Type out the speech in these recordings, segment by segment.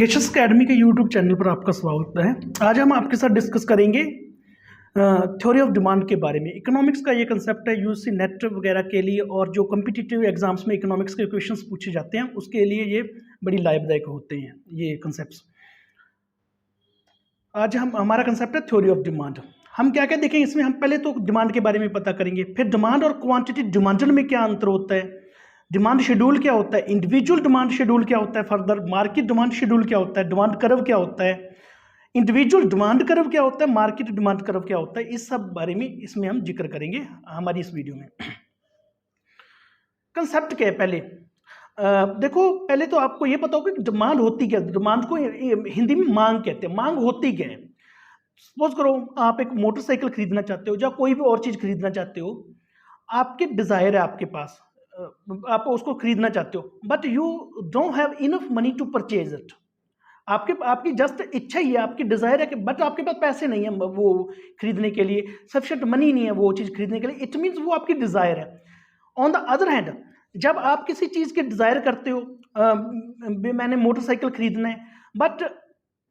यशस academy के YouTube channel पर आपका स्वागत है। आज हम आपके साथ डिस्कस करेंगे थ्योरी ऑफ डिमांड के बारे में। इकोनॉमिक्स का ये कंसेप्ट है यूसी नेट वगैरह के लिए, और जो कम्पिटिटिव एग्जाम्स में इकोनॉमिक्स के क्वेश्चंस पूछे जाते हैं उसके लिए ये बड़ी लाभदायक होते हैं ये कंसेप्ट्स। आज हमारा कंसेप्ट है थ्योरी ऑफ डिमांड। हम क्या क्या देखेंगे इसमें, हम पहले तो डिमांड के बारे में पता करेंगे, फिर डिमांड और क्वांटिटी डिमांड में क्या अंतर होता है, डिमांड शेड्यूल क्या होता है, इंडिविजुअल डिमांड शेड्यूल क्या होता है, फर्दर मार्केट डिमांड शेड्यूल क्या होता है, डिमांड कर्व क्या होता है, इंडिविजुअल डिमांड कर्व क्या होता है, मार्केट डिमांड कर्व क्या होता है, इस सब बारे में इसमें हम जिक्र करेंगे हमारी इस वीडियो में। कंसेप्ट क्या है पहले देखो, पहले तो आपको ये पता होगा कि डिमांड होती क्या है। डिमांड को हिंदी में मांग कहते हैं। मांग होती क्या है? सपोज करो आप एक मोटरसाइकिल खरीदना चाहते हो या कोई भी और चीज खरीदना चाहते हो, आपके डिजायर है आपके पास, आप उसको खरीदना चाहते हो, but you don't have enough money to purchase it. आपकी जस्ट इच्छा ही है, आपकी डिजायर है कि, बट आपके पास पैसे नहीं है वो खरीदने के लिए, सफिशिएंट मनी नहीं है वो चीज खरीदने के लिए। इट मीन्स वो आपकी डिजायर है। ऑन द अदर हैंड, जब आप किसी चीज के डिजायर करते हो, मैंने मोटरसाइकिल खरीदना है, बट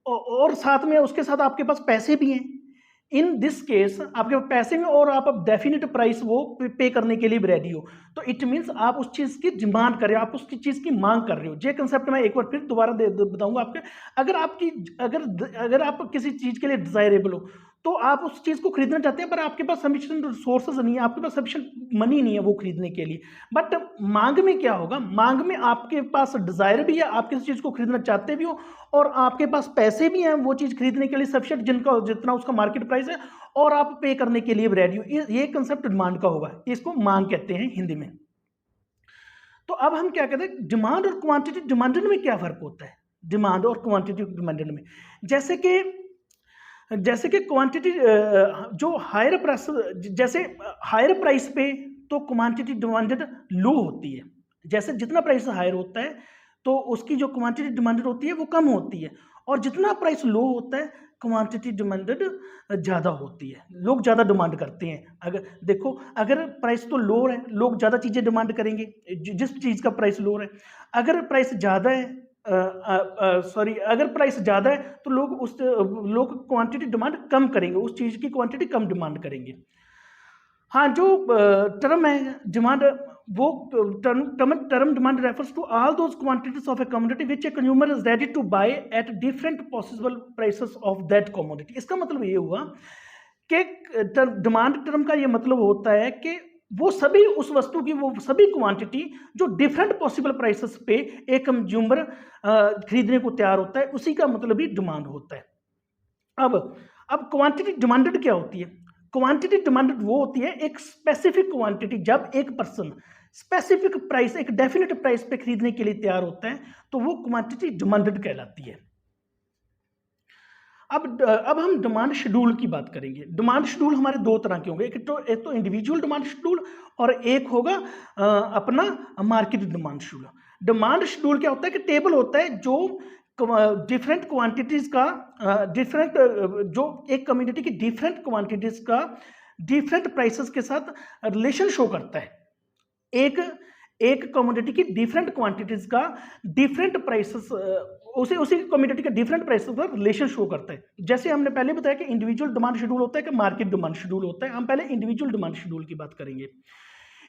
और साथ में उसके साथ आपके पास पैसे भी हैं, इन दिस केस आपके पास पैसे में और आप अब डेफिनेट प्राइस वो पे करने के लिए भी रेडी हो, तो इट मीन्स आप उस चीज की डिमांड कर रहे हो, आप उसकी चीज की मांग कर रहे हो। ये कंसेप्ट मैं एक बार फिर दोबारा बताऊंगा आपके। अगर आप किसी चीज के लिए डिजायरेबल हो तो आप उस चीज को खरीदना चाहते हैं, पर आपके पास सफिशिएंट रिसोर्सेज नहीं है, आपके पास सफिशिएंट मनी नहीं है वो खरीदने के लिए। बट मांग में क्या होगा, मांग में आपके पास डिजायर भी है, आप किसी चीज को खरीदना चाहते भी हो, और आपके पास पैसे भी हैं वो चीज खरीदने के लिए सफिशिएंट, जितना उसका मार्केट प्राइस है, और आप पे करने के लिए रेडी हो। ये कंसेप्ट डिमांड का होगा, इसको मांग कहते हैं हिंदी में। तो अब हम क्या कहते हैं, डिमांड और क्वांटिटी डिमांडेड में क्या फर्क होता है, डिमांड और क्वांटिटी डिमांडेड में। जैसे कि क्वांटिटी जो हायर प्राइस, जैसे हायर प्राइस पे तो क्वांटिटी डिमांडेड लो होती है। जैसे जितना प्राइस हायर होता है तो उसकी जो क्वांटिटी डिमांडेड होती है वो कम होती है, और जितना प्राइस लो होता है क्वांटिटी डिमांडेड ज़्यादा होती है, लोग ज़्यादा डिमांड करते हैं। अगर देखो, अगर प्राइस तो लो है, लोग ज़्यादा चीज़ें डिमांड करेंगे जिस चीज़ का प्राइस लो है। अगर प्राइस ज़्यादा है, अगर प्राइस ज़्यादा है तो लोग क्वांटिटी डिमांड कम करेंगे, उस चीज़ की क्वांटिटी कम डिमांड करेंगे। हाँ, जो टर्म है डिमांड, वो term demand refers to all those quantities of a commodity which a consumer is ready to buy at different possible prices of that commodity. इसका मतलब ये हुआ कि डिमांड टर्म का ये मतलब होता है कि वो सभी उस वस्तु की वो सभी क्वांटिटी जो डिफरेंट पॉसिबल प्राइसेस पे एक कंज्यूमर खरीदने को तैयार होता है, उसी का मतलब ही डिमांड होता है। अब क्वांटिटी डिमांडेड क्या होती है? क्वांटिटी डिमांडेड वो होती है एक स्पेसिफिक क्वांटिटी, जब एक पर्सन स्पेसिफिक प्राइस, एक डेफिनेट प्राइस पे खरीदने के लिए तैयार होता है तो वो क्वांटिटी डिमांडेड कहलाती है। अब हम डिमांड शेड्यूल की बात करेंगे। डिमांड शेड्यूल हमारे दो तरह के होंगे, एक तो इंडिविजुअल डिमांड शेड्यूल, और एक होगा अपना market demand schedule. Demand schedule क्या होता है कि टेबल होता है जो डिफरेंट क्वांटिटीज का जो एक कम्युनिटी की डिफरेंट क्वांटिटीज का डिफरेंट प्राइसेस के साथ रिलेशन शो करता है। एक कमोडिटी की डिफरेंट क्वांटिटीज का डिफरेंट प्राइसेस, उसी कमोडिटी का डिफरेंट प्राइसेस का रिलेशन शो करता है। जैसे हमने पहले बताया कि इंडिविजुअल डिमांड शेड्यूल होता है कि मार्केट डिमांड शेड्यूल होता है। हम पहले इंडिविजुअल डिमांड शेड्यूल की बात करेंगे।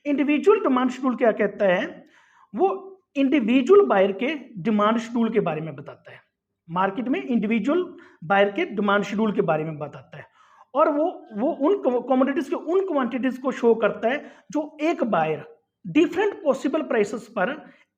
इंडिविजुअल डिमांड शेड्यूल क्या कहता है, वो इंडिविजुअल बायर के डिमांड शेड्यूल के बारे में बताता है। मार्केट में इंडिविजुअल बायर के डिमांड शेड्यूल के बारे में बताता है, और वो उन कमोडिटीज के उन क्वांटिटीज को शो करता है जो एक बायर डिफरेंट पॉसिबल प्राइसेस पर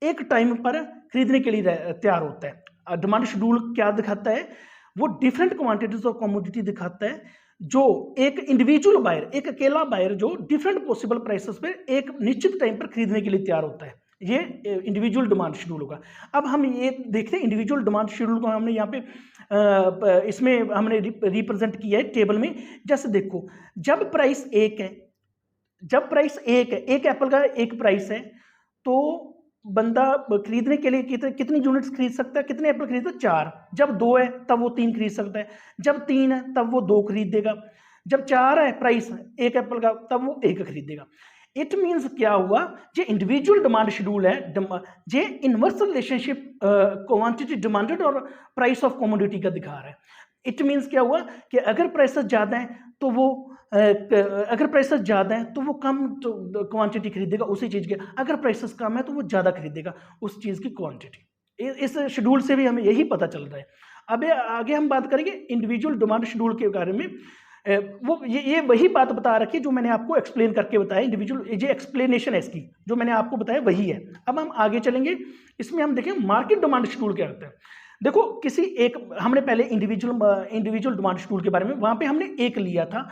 एक टाइम पर खरीदने के लिए तैयार होता है। डिमांड शेड्यूल क्या दिखाता है, वो डिफरेंट क्वांटिटीज ऑफ कमोडिटी दिखाता है जो एक इंडिविजुअल बायर, एक अकेला बायर जो डिफरेंट पॉसिबल प्राइसेस पर एक निश्चित टाइम पर खरीदने के लिए तैयार होता है। ये इंडिविजुअल डिमांड शेड्यूल होगा। अब हम ये देखते हैं इंडिविजुअल डिमांड शेड्यूल को हमने यहाँ पे इसमें हमने रिप्रेजेंट किया है टेबल में। जैसे देखो, जब प्राइस एक है, एक एप्पल का एक प्राइस है, तो बंदा खरीदने के लिए कितनी यूनिट्स खरीद सकता है, कितने एप्पल खरीद सकता है? 4। जब 2 है तब वो 3 खरीद सकता है, जब 3 है तब वो 2 खरीदेगा, जब 4 है प्राइस एक एप्पल का तब वो 1 खरीदेगा। इट मीन्स क्या हुआ, जो इंडिविजुअल डिमांड शेड्यूल है जे इनवर्स रिलेशनशिप क्वांटिटी डिमांडेड और प्राइस ऑफ कमोडिटी का दिखा रहा है। इट मीन्स क्या हुआ कि अगर प्राइसेस ज़्यादा हैं तो वो अगर प्राइसेस ज़्यादा हैं तो वो कम तो क्वांटिटी खरीदेगा उसी चीज़ के, अगर प्राइसेस कम है तो वो ज़्यादा खरीदेगा उस चीज़ की क्वांटिटी। इस शेड्यूल से भी हमें यही पता चल रहा है। अब आगे हम बात करेंगे इंडिविजुअल डिमांड शेड्यूल के बारे में। वो ये वही बात बता रखी है जो मैंने आपको एक्सप्लेन करके बताया। इंडिविजुअल ये एक्सप्लेनेशन है इसकी, जो मैंने आपको बताया वही है। अब हम आगे चलेंगे, इसमें हम देखें मार्केट डिमांड शेड्यूल क्या होता है। देखो किसी एक, हमने पहले इंडिविजुअल डिमांड शेड्यूल के बारे में, वहां पे हमने एक लिया था,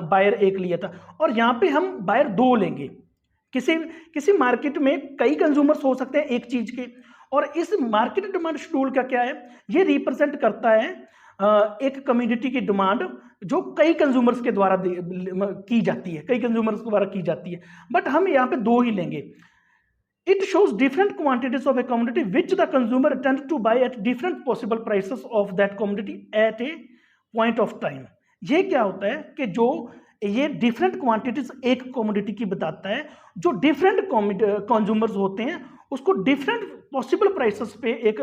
बायर एक लिया था, और यहाँ पे हम बायर दो लेंगे। किसी मार्केट में कई कंज्यूमर्स हो सकते हैं एक चीज के, और इस मार्केट डिमांड शेड्यूल का क्या है, ये रिप्रेजेंट करता है एक कम्युनिटी की डिमांड जो कई कंज्यूमर्स के द्वारा की जाती है, कई कंज्यूमर्स के द्वारा की जाती है, बट हम यहाँ पे दो ही लेंगे। It shows different quantities of a commodity which the consumer tends to buy at different possible prices of that commodity at a point of time। ये क्या होता है कि जो ये डिफरेंट क्वांटिटीज एक कमोडिटी की बताता है, जो डिफरेंट कंज्यूमर्स होते हैं उसको डिफरेंट पॉसिबल प्राइसेस पे एक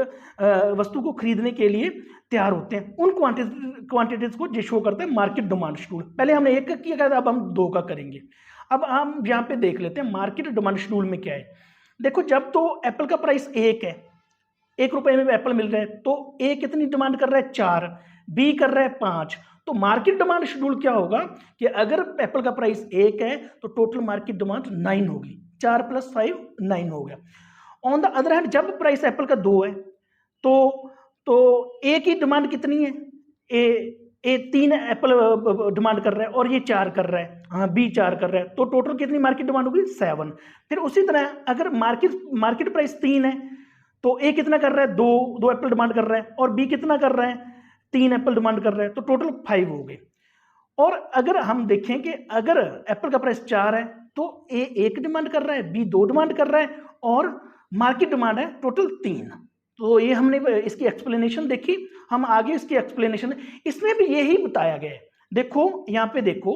वस्तु को खरीदने के लिए तैयार होते हैं, उन क्वांटिटीज को जो शो करता है मार्केट डिमांड शेड्यूल। पहले हमने एक का किया था, अब हम दो का करेंगे। अब हम यहाँ पे देख लेते हैं मार्केट डिमांड शेड्यूल में क्या है। देखो जब तो एप्पल का प्राइस एक है, ₹1 में एप्पल मिल रहा है, तो ए कितनी डिमांड कर रहा है, 4, बी कर रहा है 5, तो मार्केट डिमांड शेड्यूल क्या होगा कि अगर एप्पल का प्राइस 1 है तो टोटल मार्केट डिमांड 9 होगी, 4 + 5 9 हो गया। ऑन द अदर हैंड जब प्राइस एप्पल का 2 है तो ए की डिमांड कितनी है, ए 3 एप्पल डिमांड कर रहा है और ये 4 कर रहा है, हाँ बी 4 कर रहा है, तो टोटल कितनी मार्केट डिमांड होगी, 7। फिर उसी तरह अगर मार्केट प्राइस 3 है तो ए कितना कर रहा है, 2 एप्पल डिमांड कर रहा है, और बी कितना कर रहा है, 3 एप्पल डिमांड कर रहा है, तो टोटल 5 हो गए। और अगर हम देखें कि अगर एप्पल का प्राइस 4 है तो ए 1 डिमांड कर रहा है, बी 2 डिमांड कर रहा है, और मार्केट डिमांड है टोटल 3। तो ये हमने इसकी एक्सप्लेनेशन देखी। हम आगे इसकी एक्सप्लेनेशन, इसमें भी यही बताया गया है। देखो यहाँ पे देखो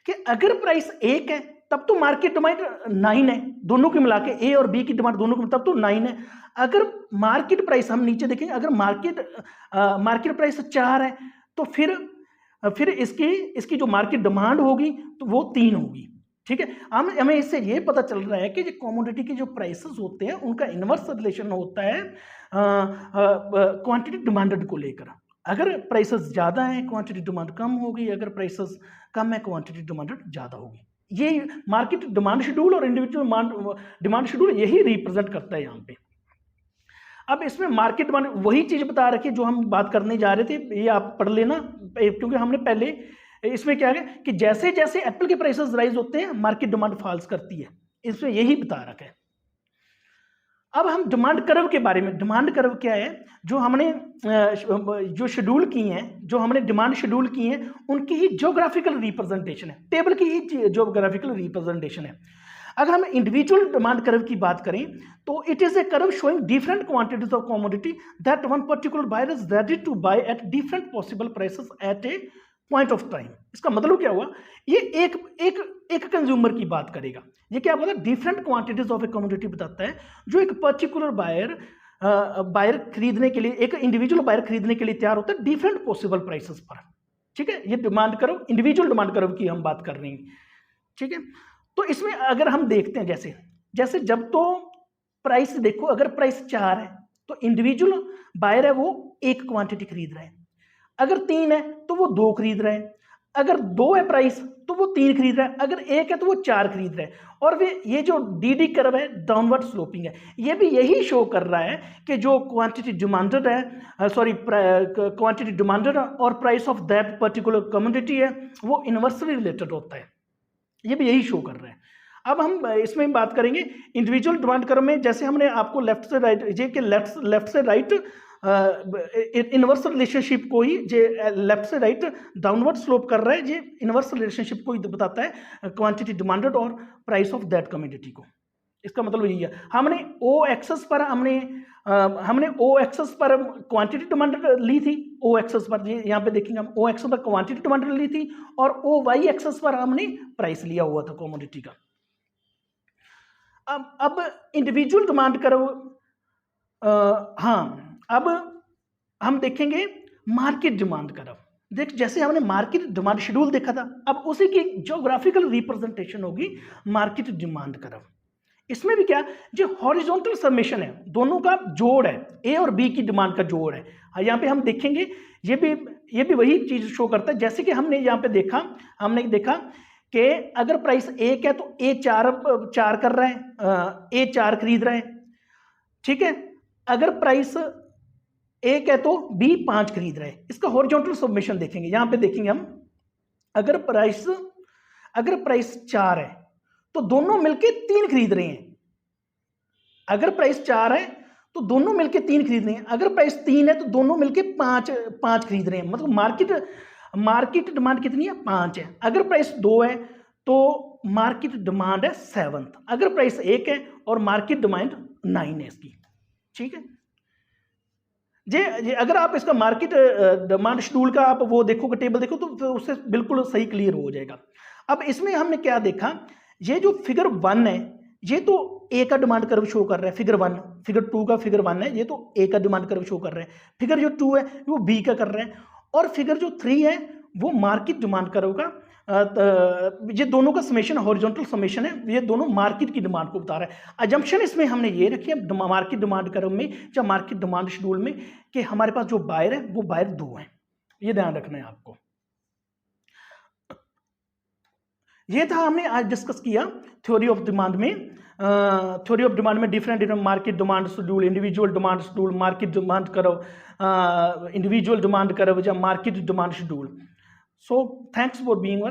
कि अगर प्राइस 1 है तब तो मार्केट डिमांड 9 है, दोनों की मिला के ए और बी की डिमांड दोनों की, तब तो 9 है। अगर मार्केट प्राइस, हम नीचे देखेंगे, अगर मार्केट प्राइस 4 है तो फिर इसकी जो मार्केट डिमांड होगी तो वो 3 होगी। ठीक है, हमें इससे ये पता चल रहा है कि जो कमोडिटी के जो प्राइसेस होते हैं उनका इनवर्स रिलेशन होता है क्वांटिटी डिमांडेड को लेकर। अगर प्राइसेस ज़्यादा है क्वांटिटी डिमांड कम होगी, अगर प्राइसेस कम है क्वांटिटी डिमांडेड ज़्यादा होगी। ये मार्केट डिमांड शेड्यूल और इंडिविजुअल डिमांड शेड्यूल यही रिप्रेजेंट करता है यहाँ पे। अब इसमें मार्केट डिमांड वही चीज बता रखी है जो हम बात करने जा रहे थे, ये आप पढ़ लेना, क्योंकि हमने पहले इसमें क्या है कि जैसे जैसे एप्पल के प्राइसेस राइज होते हैं मार्केट डिमांड फॉल्स करती है, इसमें यही बता रखा है। अब हम डिमांड कर्व के बारे में, डिमांड कर्व क्या है, जो हमने जो शेड्यूल की हैं, जो हमने डिमांड शेड्यूल की हैं उनकी ही ज्योग्राफिकल रिप्रेजेंटेशन है, टेबल की ही ज्योग्राफिकल रिप्रेजेंटेशन है। अगर हम इंडिविजुअल डिमांड कर्व की बात करें तो it is a curve showing different quantities of commodity that one particular buyer is ready to buy at different possible prices at a point of time. इसका मतलब क्या हुआ, ये एक कंज्यूमर की बात करेगा। ये क्या बोला, different quantities of a commodity बताता है जो एक पर्टिकुलर बायर खरीदने के लिए, एक इंडिविजुअल बायर खरीदने के लिए तैयार होता है डिफरेंट पॉसिबल प्राइसेस पर। ठीक है, ये demand curve, individual demand curve की हम बात कर रहे हैं। ठीक है, तो इसमें अगर हम देखते हैं जैसे जब तो प्राइस देखो, अगर प्राइस 4 है तो इंडिविजुअल बायर है वो 1 क्वांटिटी खरीद रहा है, अगर 3 है तो वो 2 खरीद रहा है, अगर 2 है प्राइस तो वो 3 खरीद रहा है, अगर 1 है तो वो 4 खरीद रहा है। और ये जो डी कर्व है डाउनवर्ड स्लोपिंग है, ये भी यही शो कर रहा है कि जो क्वांटिटी डिमांडेड है, क्वांटिटी डिमांडेड और price of that particular commodity है वो इनवर्सली रिलेटेड होता है, ये भी यही शो कर रहा है। अब हम इसमें बात करेंगे इंडिविजुअल डिमांड कर्व में, जैसे हमने आपको लेफ्ट से राइट, ये कि लेफ्ट से राइट इनवर्स रिलेशनशिप को ही, जे लेफ्ट से राइट डाउनवर्ड स्लोप कर रहा है, ये इनवर्स रिलेशनशिप को ही बताता है क्वांटिटी डिमांडेड और प्राइस ऑफ दैट कमोडिटी को। इसका मतलब यही है, हमने ओ एक्सेस पर क्वांटिटी डिमांड ली थी, ओ एक्सेस पर, यहाँ पे देखेंगे हम ओ एक्सेस पर क्वांटिटी डिमांड ली थी, और ओ वाई एक्सेस पर हमने प्राइस लिया हुआ था कमोडिटी का। अब इंडिविजुअल डिमांड कर्व, हाँ, अब हम देखेंगे मार्केट डिमांड कर्व। देख, जैसे हमने मार्केट डिमांड शेड्यूल देखा था, अब उसी की ज्योग्राफिकल रिप्रेजेंटेशन होगी मार्केट डिमांड कर्व। इसमें भी क्या, जो हॉरिजॉन्टल समेशन है, दोनों का जोड़ है, ए और बी की डिमांड का जोड़ है। यहाँ पे हम देखेंगे ये भी वही चीज शो करता है, जैसे कि हमने यहाँ पे हमने देखा कि अगर प्राइस 1 है तो ए चार कर रहा है, ए 4 खरीद रहा है, ठीक है। अगर प्राइस 1 है तो बी 5 खरीद रहा है। इसका हॉरिजॉन्टल समेशन देखेंगे, यहाँ पे देखेंगे हम, अगर प्राइस 4 है तो दोनों मिलके 3 खरीद रहे हैं। अगर प्राइस 4 है तो दोनों मिलके 3 खरीद रहे हैं। अगर प्राइस 3 है तो दोनों मिलके 5 खरीद रहे हैं। मतलब मार्केट डिमांड कितनी है, 5 है। अगर प्राइस 2 है तो मार्केट डिमांड है 7। अगर प्राइस 1 है और मार्केट डिमांड 9 है इसकी, ठीक है जी। अगर आप इसका मार्केट डिमांड शेड्यूल का आप वो देखोगे, टेबल देखो, तो उससे बिल्कुल सही क्लियर हो जाएगा। अब इसमें हमने क्या देखा, ये जो फिगर 1 है ये तो ए का डिमांड कर्व शो कर रहा है, फिगर 1। फिगर 2 का फिगर 1 है, ये तो ए का डिमांड कर्व शो कर रहा है। फिगर जो 2 है वो बी का कर रहा है, और फिगर जो 3 है वो मार्केट डिमांड कर्व का, ये दोनों का समेशन हॉरिजॉन्टल समेशन है, ये दोनों मार्केट की डिमांड को बता रहा है। अजम्पशन इसमें हमने ये रखी है मार्केट डिमांड कर्व में या मार्केट डिमांड शेड्यूल में, कि हमारे पास जो बायर है वो बायर 2 है। ये ध्यान रखना है आपको। ये था हमने आज डिस्कस किया थ्योरी ऑफ डिमांड में। थ्योरी ऑफ डिमांड में different market demand schedule, individual demand schedule, market demand curve, individual demand curve या market demand schedule. So thanks for being